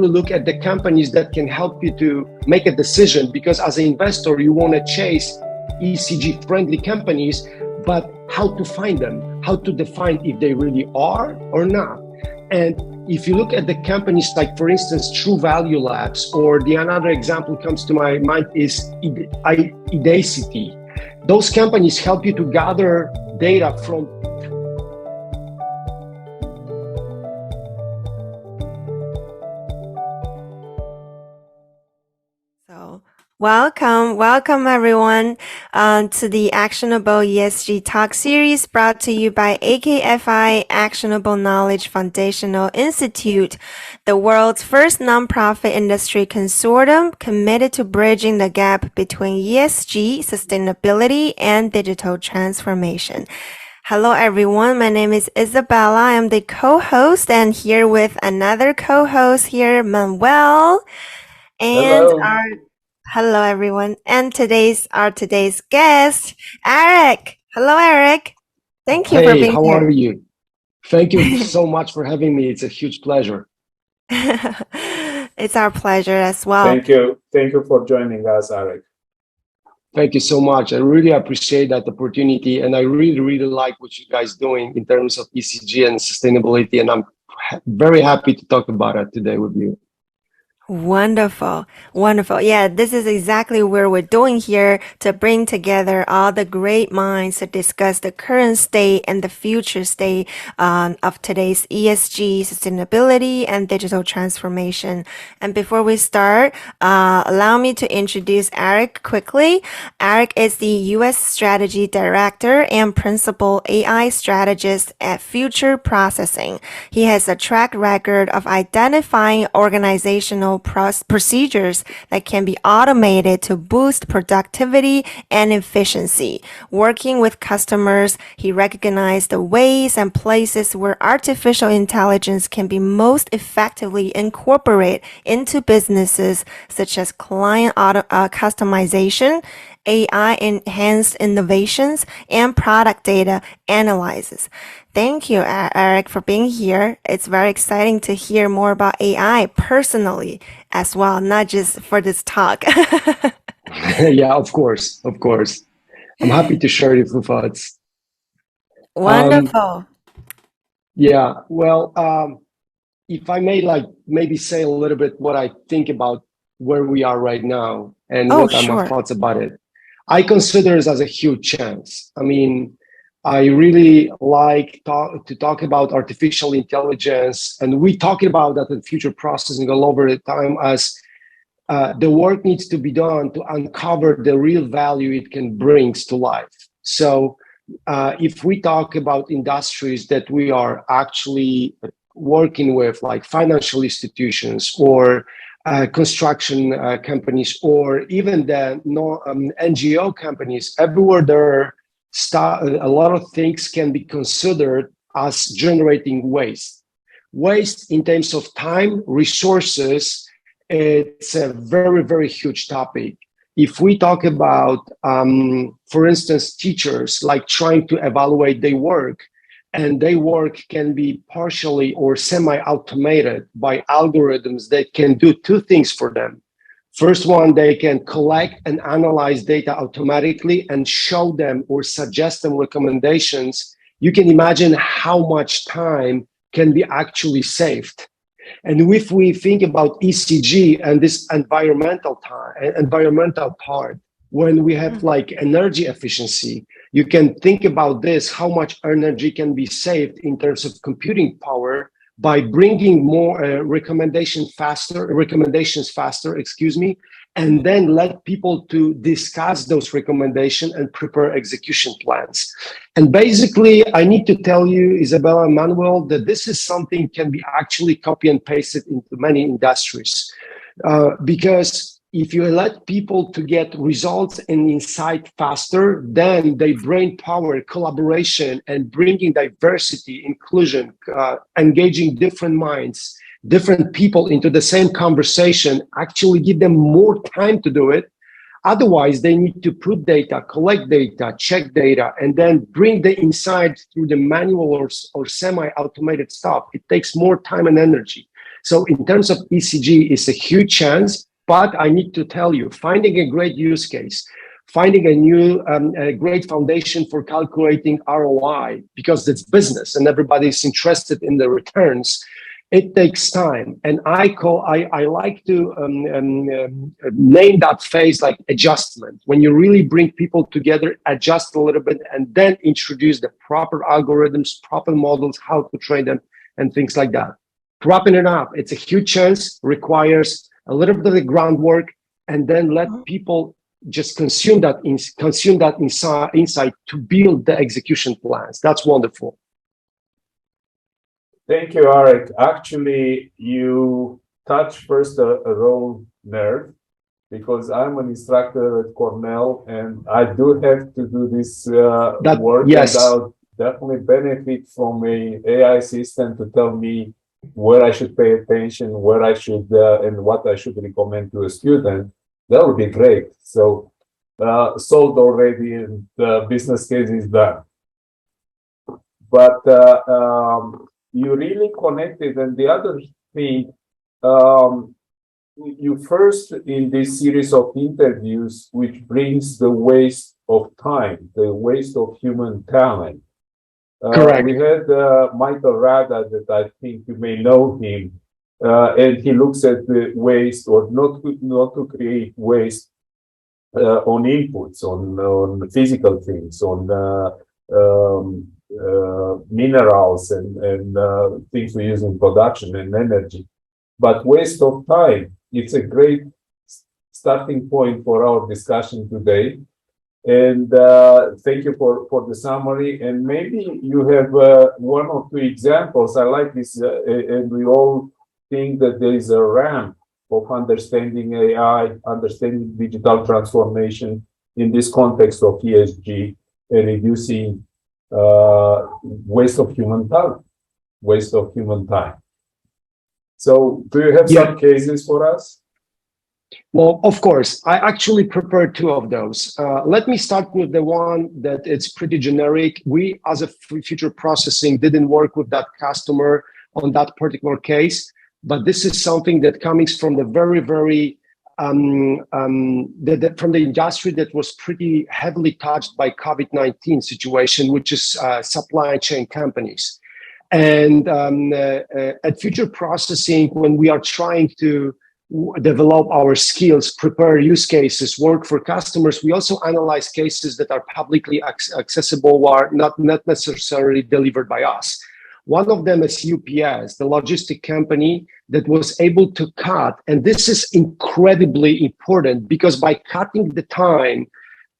look at the companies that can help you to make a decision, because as an investor, you want to chase ESG friendly companies, but how to find them, how to define if they really are or not. And if you look at the companies like, for instance, True Value Labs, or another example comes to my mind is Idacity. Those companies help you to gather data from Welcome everyone to the Actionable ESG Talks Series, brought to you by AKFI, Actionable Knowledge Foundational Institute, the world's first nonprofit industry consortium committed to bridging the gap between ESG, sustainability, and digital transformation. Hello everyone, my name is Isabella. I am the co-host, and here with another co-host here, Manuel. And Hello everyone, and our today's guest, Arek. Hello Arek. Thank you for being here. Hey, how are you? Thank you so much for having me. It's a huge pleasure. It's our pleasure as well. Thank you for joining us, Arek. Thank you so much. I really appreciate that opportunity, and I really like what you guys doing in terms of ESG and sustainability, and I'm very happy to talk about it today with you. Wonderful. Yeah, this is exactly where we're doing here, to bring together all the great minds to discuss the current state and the future state of today's ESG, sustainability, and digital transformation. And before we start, allow me to introduce Arek quickly. Arek is the U.S. Strategy Director and Principal AI Strategist at Future Processing. He has a track record of identifying organizational procedures that can be automated to boost productivity and efficiency. Working with customers, he recognized the ways and places where artificial intelligence can be most effectively incorporated into businesses, such as client customization, AI-enhanced innovations, and product data analysis. Thank you, Arek, for being here. It's very exciting to hear more about AI personally as well, not just for this talk. Yeah, of course. I'm happy to share your thoughts. Wonderful. Yeah, well, if I may maybe say a little bit what I think about where we are right now and what are my thoughts about it. I consider it as a huge chance. I mean, I really like to talk about artificial intelligence, and we talk about that in Future Processing all over the time, as the work needs to be done to uncover the real value it can bring to life. So if we talk about industries that we are actually working with, like financial institutions or construction companies, or even the NGO companies, everywhere there a lot of things can be considered as generating waste. Waste in terms of time, resources, it's a very huge topic. If we talk about, for instance, teachers, like trying to evaluate their work, and their work can be partially or semi-automated by algorithms that can do two things for them. First one, they can collect and analyze data automatically and show them or suggest them recommendations. You can imagine how much time can be actually saved. And if we think about ESG and this environmental part, when we have like energy efficiency, you can think about this, how much energy can be saved in terms of computing power by bringing more recommendations faster, and then let people to discuss those recommendations and prepare execution plans. And basically, I need to tell you, Isabella and Manuel, that this is something can be actually copy and pasted into many industries. Because if you let people to get results and insight faster, then they brain power, collaboration, and bringing diversity, inclusion, engaging different minds, different people into the same conversation, actually give them more time to do it. Otherwise, they need to put data, collect data, check data, and then bring the insight through the manual or semi-automated stuff. It takes more time and energy. So in terms of ECG, it's a huge chance, but I need to tell you, finding a great use case, finding a great foundation for calculating ROI, because it's business and everybody's interested in the returns, it takes time. And I like to name that phase like adjustment. When you really bring people together, adjust a little bit, and then introduce the proper algorithms, proper models, how to train them, and things like that. Wrapping it up, it's a huge chance, requires a little bit of the groundwork, and then let people just consume that insight to build the execution plans. That's wonderful. Thank you, Arek. Actually, you touched first a wrong nerve, because I'm an instructor at Cornell, and I do have to do this work. Yes. And I'll definitely benefit from an AI system to tell me where I should pay attention, where I should, and what I should recommend to a student. That would be great. So, sold already, and the business case is done. But you really connected. And the other thing, you first in this series of interviews, which brings the waste of time, the waste of human talent. Correct. We had Michael Rada, that I think you may know him, and he looks at the waste, or not to create waste on inputs, on physical things, on minerals and things we use in production and energy, but waste of time. It's a great starting point for our discussion today. And thank you for the summary. And maybe you have one or two examples. I like this, and we all think that there is a ramp of understanding AI, understanding digital transformation in this context of ESG, and reducing waste of human talent, waste of human time. So do you have some cases for us? Well, of course, I actually prepared two of those. Let me start with the one that it's pretty generic. We, as a future processing, didn't work with that customer on that particular case, but this is something that comes from the very, from the industry that was pretty heavily touched by COVID-19 situation, which is supply chain companies. And at future processing, when we are trying to develop our skills, prepare use cases, work for customers, we also analyze cases that are publicly accessible or not necessarily delivered by us. One of them is UPS, the logistic company that was able to cut, and this is incredibly important, because by cutting the time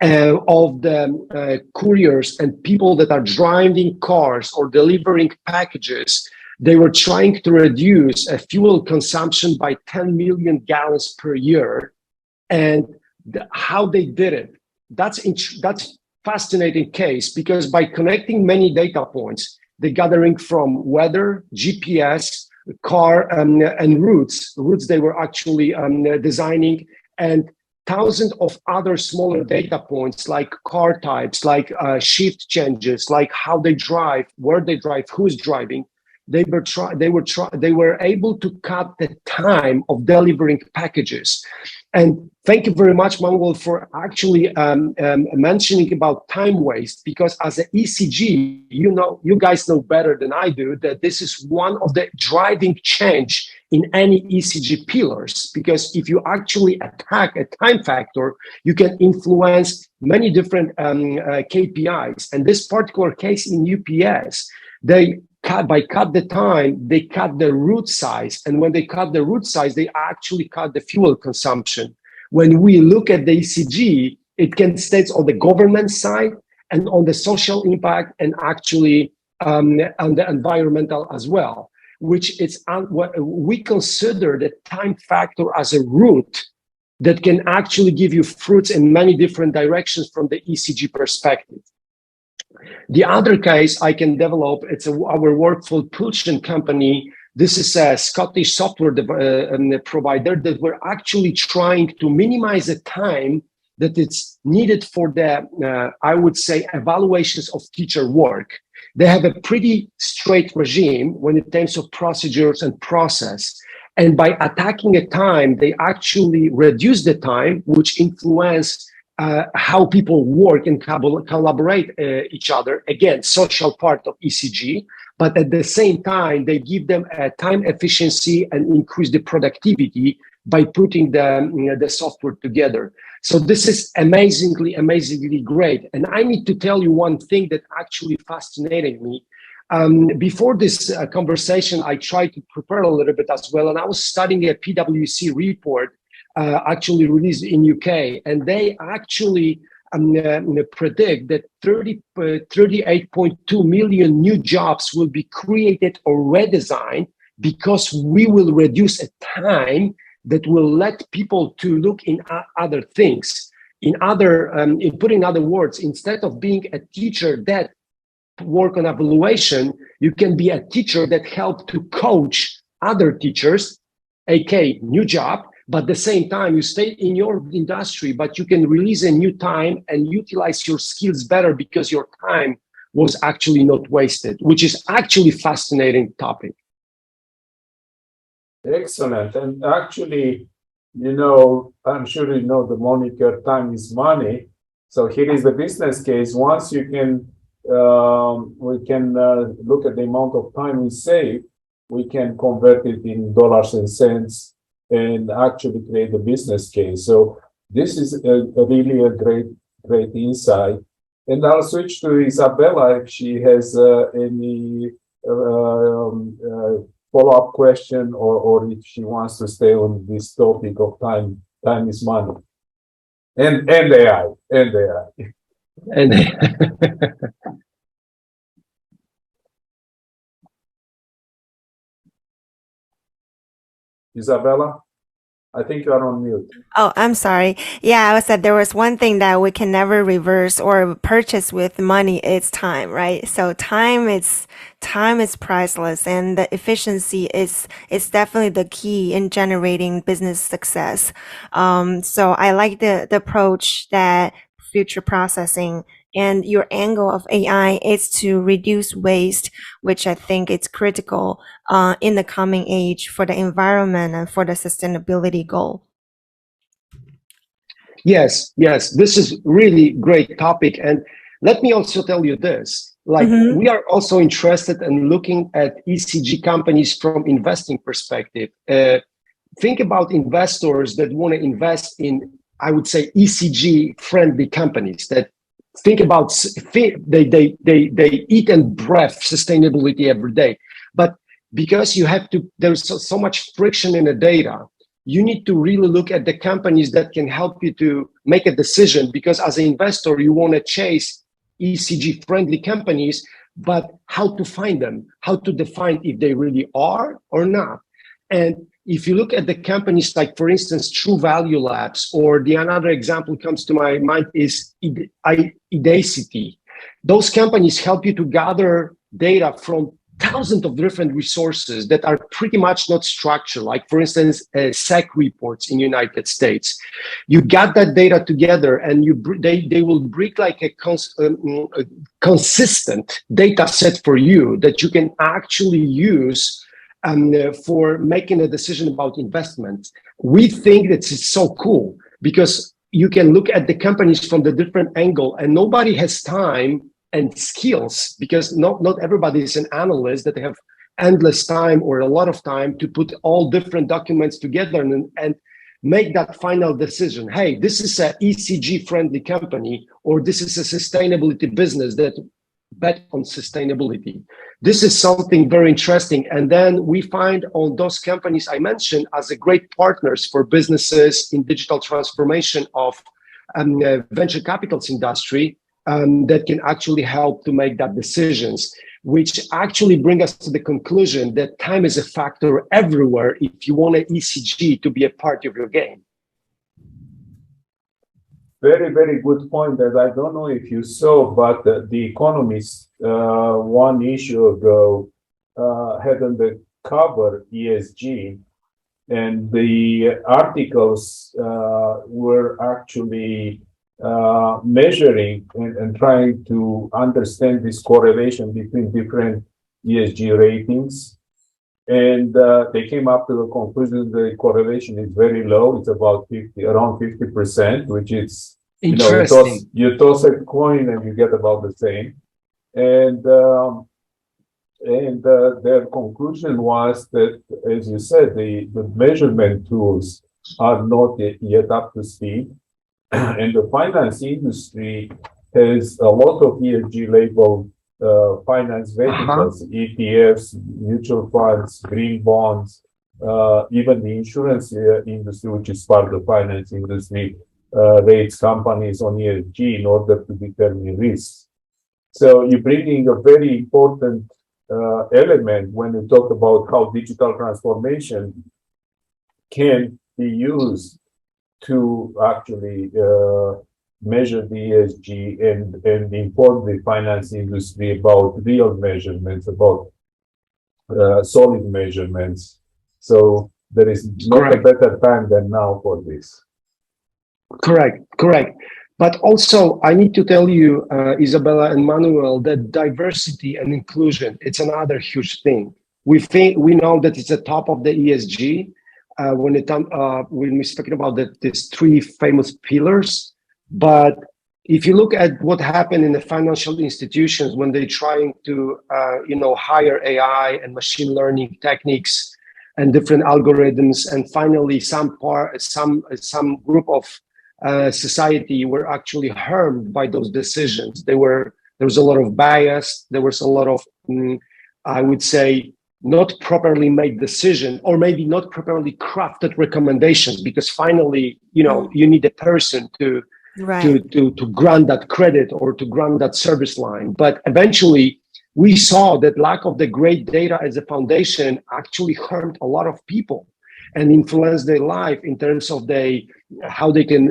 of the couriers and people that are driving cars or delivering packages, they were trying to reduce fuel consumption by 10 million gallons per year. And how they did it, that's fascinating case, because by connecting many data points, the gathering from weather, GPS, car, and routes they were actually designing, and thousands of other smaller data points like car types, like shift changes, like how they drive, where they drive, who's driving. They were able to cut the time of delivering packages. And thank you very much, Manuel, for actually mentioning about time waste, because as an ECG, you guys know better than I do that this is one of the driving change in any ECG pillars, because if you actually attack a time factor, you can influence many different KPIs. And this particular case in UPS, by cut the time, they cut the route size. And when they cut the route size, they actually cut the fuel consumption. When we look at the ECG, it can state on the government side and on the social impact, and actually on the environmental as well, which is what we consider the time factor as a route that can actually give you fruits in many different directions from the ECG perspective. The other case I can develop, it's our workflow propulsion company. This is a Scottish software provider that we're actually trying to minimize the time that it's needed for the, I would say, evaluations of teacher work. They have a pretty straight regime when it comes to procedures and process. And by attacking a time, they actually reduce the time, which influence how people work and collaborate each other. Again, social part of ECG, but at the same time, they give them a time efficiency and increase the productivity by putting the software together. So this is amazingly great. And I need to tell you one thing that actually fascinated me. Before this conversation, I tried to prepare a little bit as well, and I was studying a PwC report actually released in UK, and they actually predict that 38.2 million new jobs will be created or redesigned because we will reduce a time that will let people to look in other things. In putting other words, instead of being a teacher that work on evaluation, you can be a teacher that help to coach other teachers, aka new job, but at the same time you stay in your industry, but you can release a new time and utilize your skills better because your time was actually not wasted, which is actually fascinating topic. Excellent. And actually, I'm sure you know the moniker time is money. So here is the business case. Once you can we can look at the amount of time we save, we can convert it in dollars and cents and actually create a business case. So this is really a great insight. And I'll switch to Isabella if she has any follow-up question or if she wants to stay on this topic of time is money. And AI. And Isabella, I think you are on mute. Oh, I'm sorry. Yeah, I said there was one thing that we can never reverse or purchase with money. It's time, right? So time is priceless, and the efficiency is definitely the key in generating business success. So I like the approach that future processing and your angle of AI is to reduce waste, which I think is critical in the coming age for the environment and for the sustainability goal. Yes, this is really great topic. And let me also tell you this, like we are also interested in looking at ECG companies from investing perspective. Think about investors that want to invest in, I would say, ECG friendly companies that think about, they eat and breathe sustainability every day. But because there's so much friction in the data, you need to really look at the companies that can help you to make a decision, because as an investor, you want to chase ECG friendly companies, but how to find them, how to define if they really are or not. And if you look at the companies like, for instance, True Value Labs, or another example comes to my mind is Idacity. Those companies help you to gather data from thousands of different resources that are pretty much not structured, like for instance, SEC reports in the United States. You got that data together and they will bring like a consistent data set for you that you can actually use for making a decision about investment. We think that it's so cool because you can look at the companies from the different angle, and nobody has time and skills, because not everybody is an analyst that have endless time or a lot of time to put all different documents together and make that final decision. Hey, this is a ECG friendly company, or this is a sustainability business that bet on sustainability. This is something very interesting. And then we find on those companies I mentioned as a great partners for businesses in digital transformation of venture capitals industry, that can actually help to make that decisions, which actually bring us to the conclusion that time is a factor everywhere if you want an ECG to be a part of your game. Very, very good point. That I don't know if you saw, but the Economist one issue ago had on the cover ESG, and the articles were actually measuring and trying to understand this correlation between different ESG ratings. And they came up to the conclusion the correlation is very low. It's about around 50%, which is, interesting. You toss a coin and you get about the same. And their conclusion was that, as you said, the measurement tools are not yet up to speed. And the finance industry has a lot of ESG labeled finance vehicles, ETFs, mutual funds, green bonds, even the insurance industry, which is part of the finance industry, rates companies on ESG in order to determine risks. So you're bringing a very important element when you talk about how digital transformation can be used to actually measure the ESG and inform the finance industry about real measurements, about solid measurements. So there is not a better time than now for this. Correct. But also, I need to tell you, Isabella and Manuel, that diversity and inclusion, it's another huge thing. We know that it's the top of the ESG when we're speaking about these three famous pillars. But if you look at what happened in the financial institutions when they're trying to, hire AI and machine learning techniques and different algorithms, and finally some group of society were actually harmed by those decisions. There was a lot of bias. There was a lot of, I would say, not properly made decision, or maybe not properly crafted recommendations, because finally, you need a person to grant that credit or to grant that service line. But eventually, we saw that lack of the great data as a foundation actually harmed a lot of people and influenced their life in terms of how they can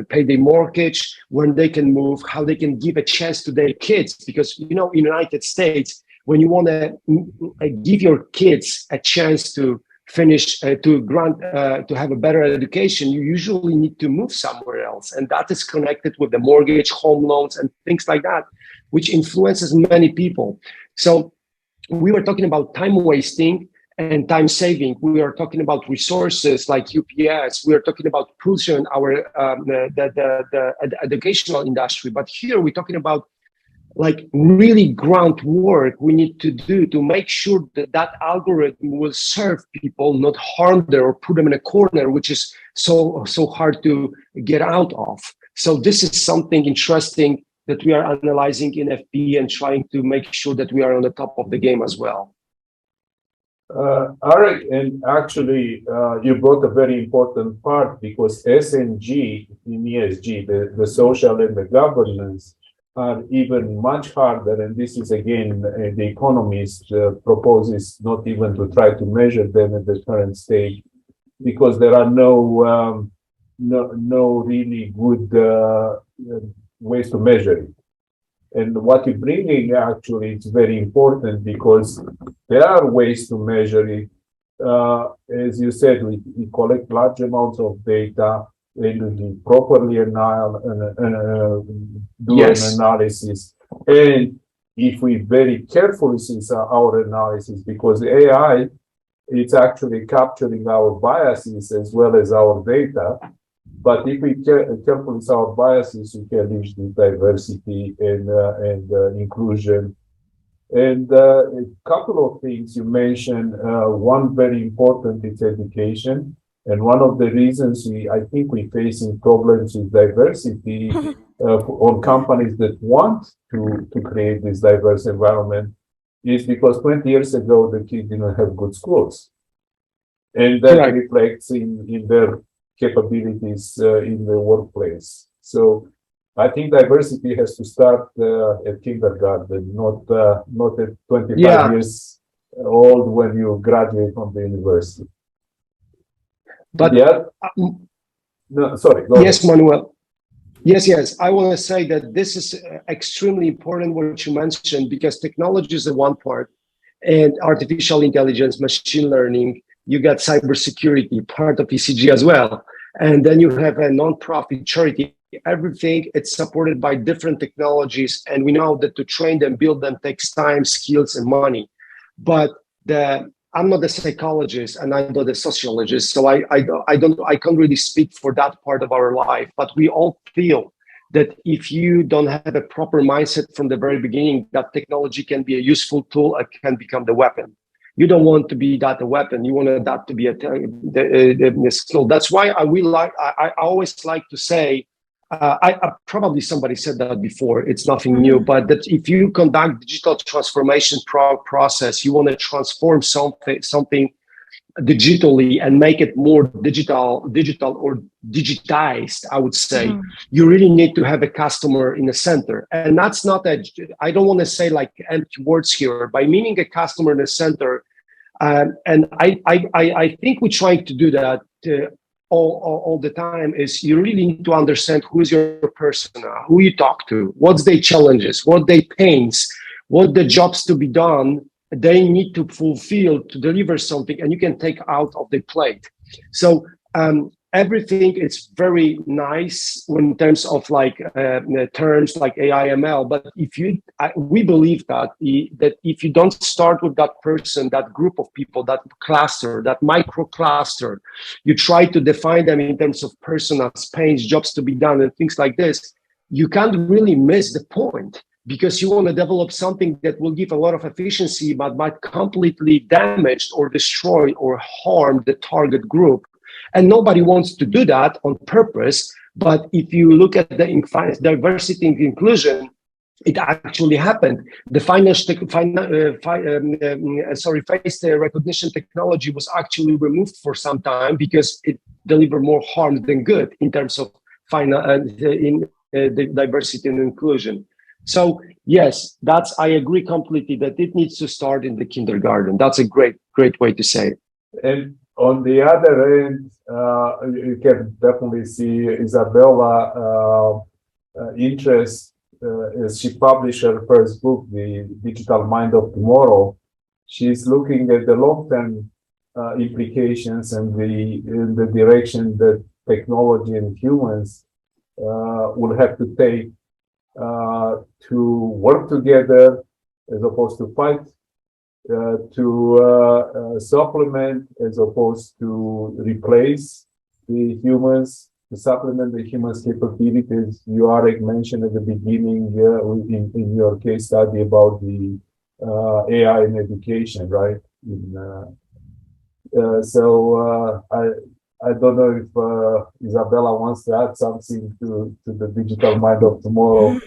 pay their mortgage, when they can move, how they can give a chance to their kids. Because, in the United States, when you want to give your kids a chance to finish, to have a better education, you usually need to move somewhere else. And that is connected with the mortgage, home loans, and things like that, which influences many people. So we were talking about time wasting and time saving. We are talking about resources like UPS. We are talking about pushing our the educational industry. But here we're talking about like really groundwork we need to do to make sure that algorithm will serve people, not harm them or put them in a corner, which is so hard to get out of. So this is something interesting that we are analyzing in FP and trying to make sure that we are on the top of the game as well. Arek, and actually, you brought a very important part, because SNG in ESG, the social and the governance, are even much harder. And this is again, the economist proposes not even to try to measure them at the current stage, because there are no really good ways to measure it. And what you're bringing actually is very important, because there are ways to measure it. As you said, we collect large amounts of data, and we properly do an analysis. And if we very carefully see our analysis, because AI, it's actually capturing our biases as well as our data. But if we carefully see our biases, we can reach the diversity and inclusion. And a couple of things you mentioned. One very important is education. And one of the reasons I think we're facing problems with diversity on companies that want to create this diverse environment is because 20 years ago, the kids didn't have good schools. And that reflects in their capabilities in the workplace. So I think diversity has to start at kindergarten, not at 25 years old when you graduate from the university. But no, sorry. Yes, Manuel. Yes. I want to say that this is extremely important what you mentioned, because technology is the one part, and artificial intelligence, machine learning. You got cybersecurity, part of ECG as well. And then you have a non-profit charity. Everything, it's supported by different technologies. And we know that to train them, build them takes time, skills, and money. But I'm not a psychologist and I'm not a sociologist, so I can't really speak for that part of our life. But we all feel that if you don't have a proper mindset from the very beginning, that technology can be a useful tool, it can become the weapon. You don't want to be that a weapon. You want that to be a skill. That's why I always like to say, probably somebody said that before. It's nothing new, but that if you conduct digital transformation process, you want to transform something digitally and make it more digital or digitized, I would say, you really need to have a customer in the center. And that's not that, I don't want to say like empty words here, by meaning a customer in the center. And I think we're trying to do that all the time, is you really need to understand who is your persona, who you talk to, what's their challenges, what their pains, what the jobs to be done they need to fulfill to deliver something, and you can take out of the plate. So everything is very nice in terms of like terms like AI, ML. But we believe that if you don't start with that person, that group of people, that cluster, that micro cluster, you try to define them in terms of personas, pains, jobs to be done, and things like this, you can't really miss the point. Because you want to develop something that will give a lot of efficiency, but might completely damage or destroy or harm the target group. And nobody wants to do that on purpose. But if you look at the diversity and inclusion, it actually happened. The face recognition technology was actually removed for some time because it delivered more harm than good in terms of the diversity and inclusion. So yes, I agree completely that it needs to start in the kindergarten. That's a great way to say it. And on the other end, you can definitely see Isabella interest as she published her first book, The Digital Mind of Tomorrow. She's looking at the long-term implications and in the direction that technology and humans will have to take to work together as opposed to fight, to supplement as opposed to replace the humans, to supplement the humans' capabilities. You, Arek, mentioned at the beginning in your case study about the AI in education, right? I don't know if Isabella wants to add something to the digital mind of tomorrow.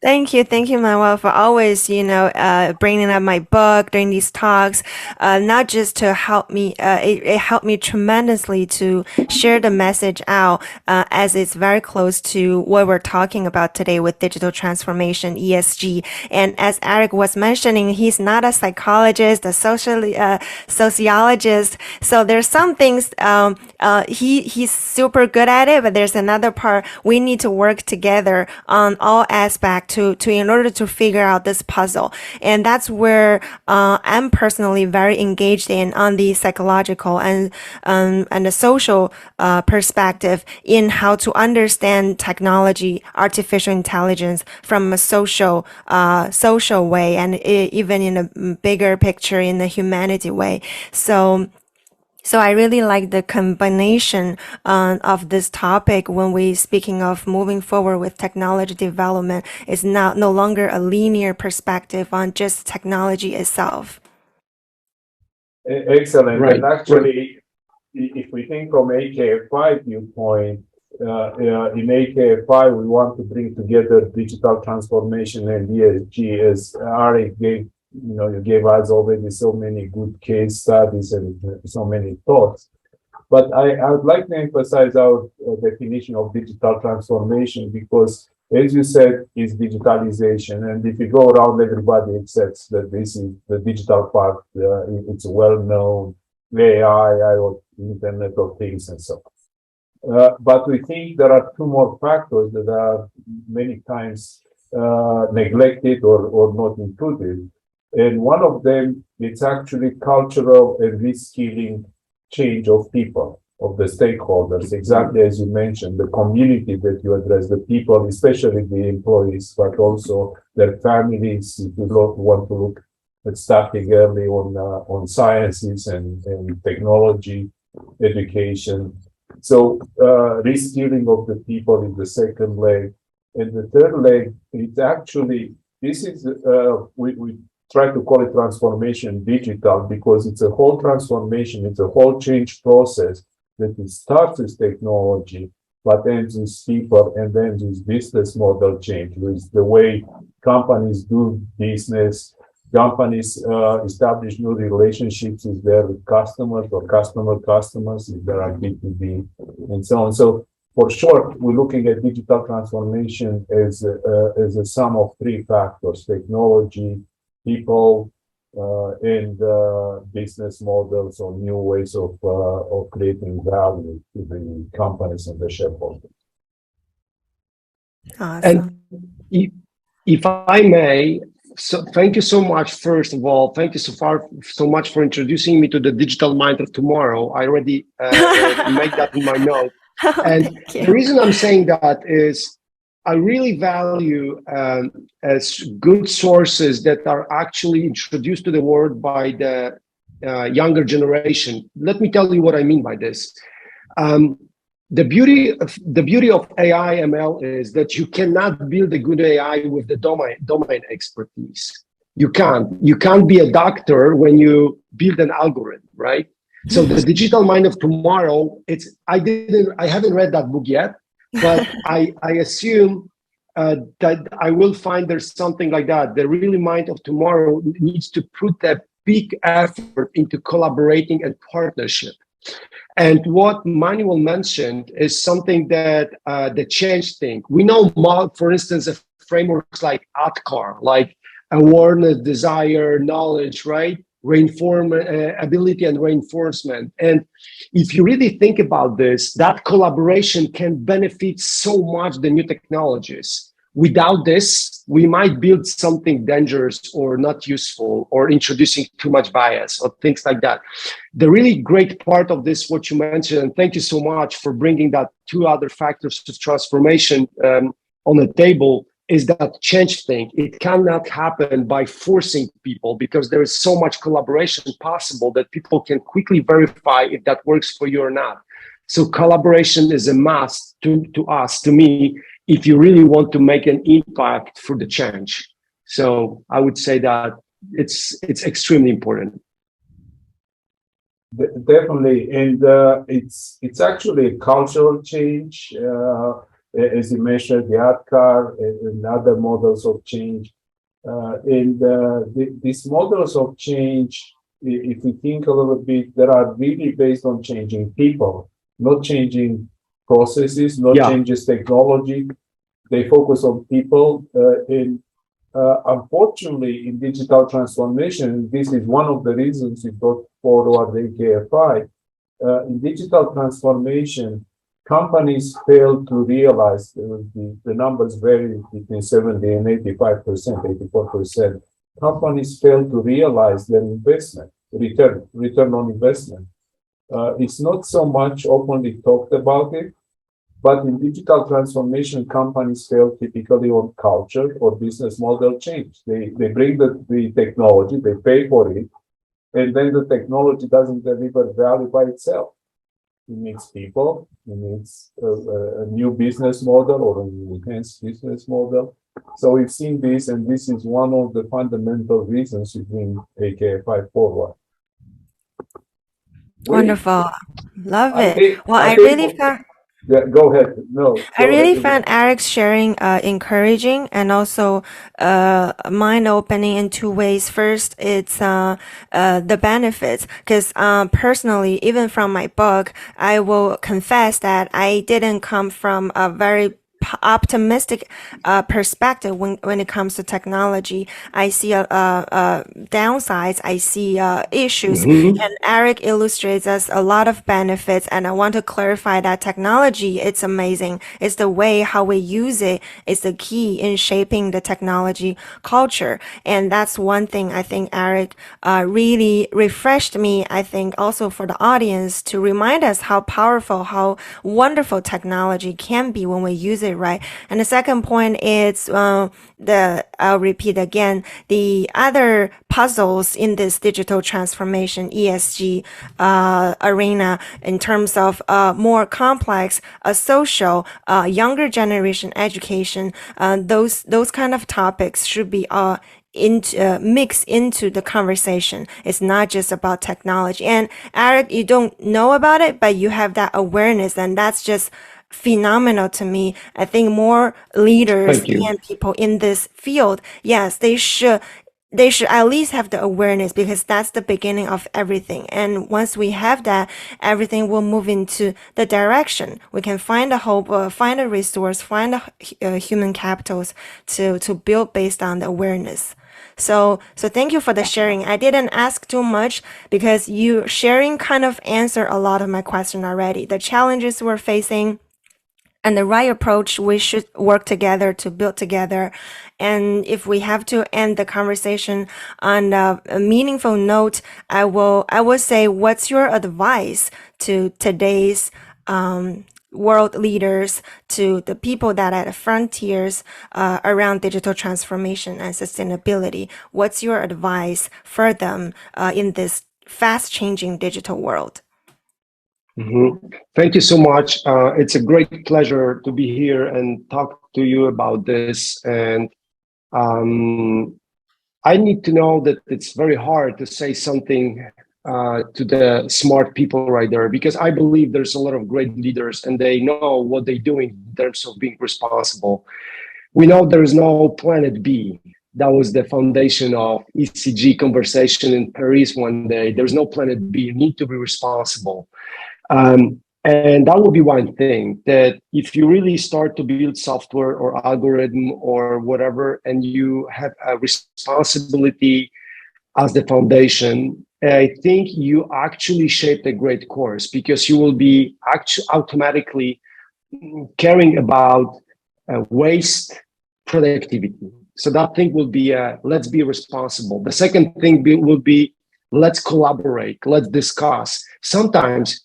Thank you, Manuel, for always, bringing up my book during these talks. Not just to help me, it helped me tremendously to share the message out, as it's very close to what we're talking about today with digital transformation, ESG. And as Arek was mentioning, he's not a psychologist, a sociologist. So there's some things. He's super good at it, but there's another part we need to work together on all aspects to in order to figure out this puzzle. And that's where I'm personally very engaged in on the psychological and the social perspective in how to understand technology, artificial intelligence from a social way, and even in a bigger picture in the humanity way. So I really like the combination of this topic when we speaking of moving forward with technology development. It's no longer a linear perspective on just technology itself. Excellent. Right. And actually, if we think from AKFI viewpoint, in AKFI, we want to bring together digital transformation and ESG, as Arek gave. You gave us already so many good case studies and so many thoughts. But I would like to emphasize our definition of digital transformation, because, as you said, is digitalization. And if you go around, everybody accepts that this is the digital part. It's well known, AI, IoT, Internet of Things, and so on. But we think there are two more factors that are many times neglected or not included. And one of them, it's actually cultural and reskilling change of people, of the stakeholders, exactly as you mentioned, the community that you address, the people, especially the employees, but also their families, if you want to look starting early on sciences and technology education. So reskilling of the people is the second leg. And the third leg, it's actually, this is, we try to call it transformation digital because it's a whole transformation, it's a whole change process that it starts with technology, but ends with people and ends with business model change, with the way companies do business. Companies establish new relationships with their customers or customers if there are B2B and so on. So for short, we're looking at digital transformation as a sum of three factors: technology, people, and business models or new ways of creating value to the companies and the shareholders. Awesome. And if I may, so thank you so much. First of all, thank you so much for introducing me to the digital mind of tomorrow. I already made that in my note. And the reason I'm saying that is I really value as good sources that are actually introduced to the world by the younger generation. Let me tell you what I mean by this. The beauty of AI ML is that you cannot build a good AI with the domain expertise. You can't be a doctor when you build an algorithm, right? So the digital mind of tomorrow, I haven't read that book yet, but I assume that I will find there's something like that. The really mind of tomorrow needs to put a big effort into collaborating and partnership. And what Manuel mentioned is something that the change thing. We know, for instance, frameworks like ATCAR, like awareness, desire, knowledge, right? Ability and reinforcement. And if you really think about this, that collaboration can benefit so much the new technologies. Without this, we might build something dangerous or not useful or introducing too much bias or things like that. The really great part of this, what you mentioned, and thank you so much for bringing that two other factors of transformation on the table, is that change thing. It cannot happen by forcing people because there is so much collaboration possible that people can quickly verify if that works for you or not. So collaboration is a must to me, if you really want to make an impact for the change. So I would say that it's extremely important. Definitely, and it's actually a cultural change, as you mentioned, the ADCAR and other models of change. These models of change, if we think a little bit, they are really based on changing people, not changing processes, not changes technology. They focus on people. Unfortunately, in digital transformation, this is one of the reasons we brought forward AKFI. In digital transformation, companies fail to realize the numbers vary between 70 and 85%, 84%. Companies fail to realize their investment, return on investment. It's not so much openly talked about it, but in digital transformation, companies fail typically on culture or business model change. They bring the technology, they pay for it, and then the technology doesn't deliver value by itself. It needs people, it needs a new business model or an enhanced business model. So we've seen this, and this is one of the fundamental reasons we bring AKFI forward. Wonderful. Love it. I really found... Yeah, go ahead. No, I really found Arek's sharing encouraging and also mind-opening in two ways. First, it's the benefits, because personally, even from my book, I will confess that I didn't come from a very optimistic perspective when it comes to technology. I see downsides, I see issues, and Arek illustrates us a lot of benefits. And I want to clarify that technology, it's amazing. It's the way how we use it is the key in shaping the technology culture. And that's one thing I think Arek really refreshed me. I think also for the audience to remind us how powerful, how wonderful technology can be when we use it right. And the second point is I'll repeat again, the other puzzles in this digital transformation ESG arena in terms of more complex social younger generation education, those kind of topics should be mix into the conversation. It's not just about technology. And Arek, you don't know about it, but you have that awareness, and that's just phenomenal to me. I think more leaders and people in this field, yes, they should at least have the awareness, because that's the beginning of everything. And once we have that, everything will move into the direction. We can find a hope, find a resource, find a human capitals to build based on the awareness. So thank you for the sharing. I didn't ask too much because you sharing kind of answered a lot of my question already. The challenges we're facing and the right approach we should work together to build together. And if we have to end the conversation on a meaningful note, I will say, what's your advice to today's world leaders, to the people that are at the frontiers around digital transformation and sustainability? What's your advice for them in this fast-changing digital world? Mm-hmm. Thank you so much. It's a great pleasure to be here and talk to you about this. And I need to know that it's very hard to say something to the smart people right there, because I believe there's a lot of great leaders and they know what they're doing in terms of being responsible. We know there is no planet B. That was the foundation of ECG conversation in Paris one day. There's no planet B. You need to be responsible. And that would be one thing, that if you really start to build software or algorithm or whatever, and you have a responsibility as the foundation, I think you actually shaped a great course, because you will be automatically caring about waste productivity. So that thing will be, let's be responsible. The second thing will be, let's collaborate, let's discuss. Sometimes,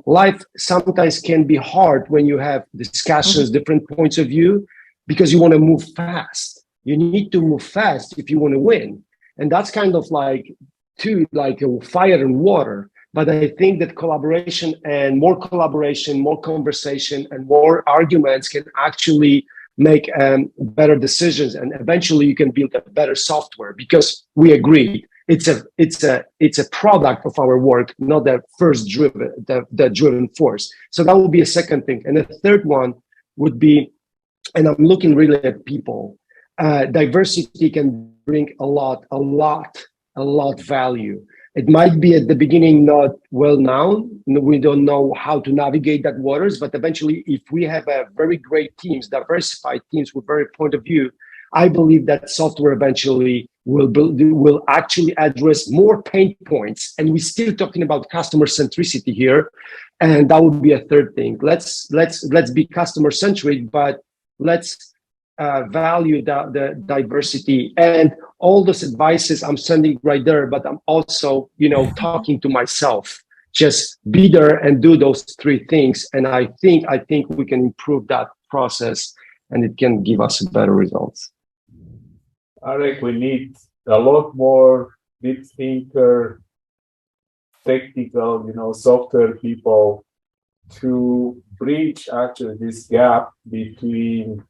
life sometimes can be hard when you have discussions, different points of view, because you want to move fast. You need to move fast if you want to win. And that's kind of like a fire and water. But I think that collaboration, more conversation, and more arguments can actually make better decisions. And eventually you can build a better software, because we agree it's a product of our work, not the driven force. So that would be a second thing. And the third one would be, and I'm looking really at people, diversity can bring a lot value. It might be at the beginning not well known. We don't know how to navigate that waters, but eventually, if we have a very great teams, diversified teams with very point of view, I believe that software eventually will actually address more pain points. And we're still talking about customer centricity here, and that would be a third thing. Let's be customer centric, but let's value the diversity. And all those advices I'm sending right there, but I'm also, talking to myself. Just be there and do those three things. And I think we can improve that process, and it can give us better results. Arek, we need a lot more deep thinker, technical, software people to bridge actually this gap between,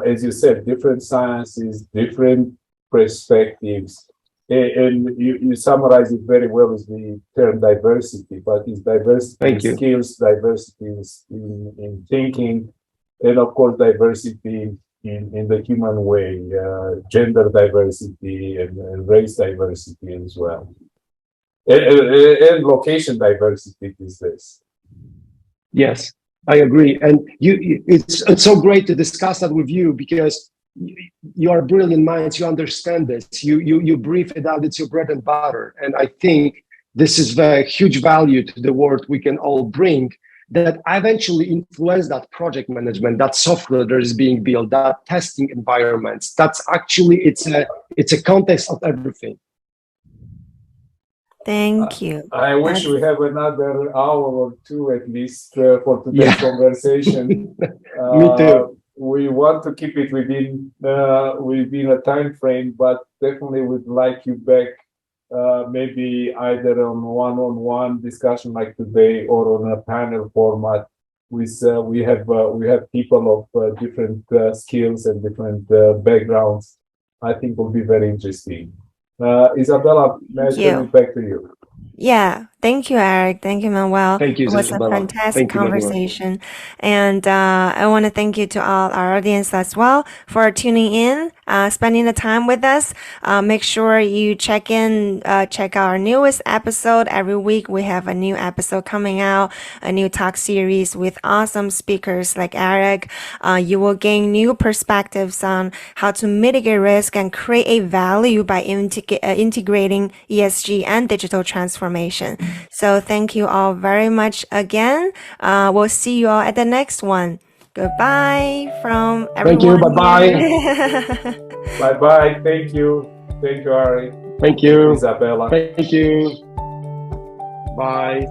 as you said, different sciences, different perspectives. And you summarize it very well as the term diversity, but it's diversity in skills, diversity in thinking, and of course, diversity in the human way, gender diversity and race diversity as well. And location diversity is this. Yes, I agree. And it's so great to discuss that with you, because you are brilliant minds. You understand this. You brief it out. It's your bread and butter. And I think this is a huge value to the world we can all bring, that eventually influence that project management, that software that is being built, that testing environments. That's actually, it's a context of everything. Thank you. I wish we have another hour or two at least for today's conversation. Me too. We want to keep it within a time frame, but definitely would like you back, maybe either on one-on-one discussion like today or on a panel format. We have people of different skills and different backgrounds. I think will be very interesting. Isabella, may I turn it back to you? Yeah, thank you, Arek. Thank you, Manuel. Thank you, It was Isabella. a fantastic conversation. And I want to thank you to all our audience as well for tuning in, spending the time with us. Make sure you check out our newest episode. Every week we have a new episode coming out, a new talk series with awesome speakers like Arek. You will gain new perspectives on how to mitigate risk and create value by integrating ESG and digital transformation. So thank you all very much again. We'll see you all at the next one. Goodbye from everyone. Thank you. Bye-bye. Bye-bye. Thank you. Thank you, Ari. Thank you. Isabella. Thank you. Bye.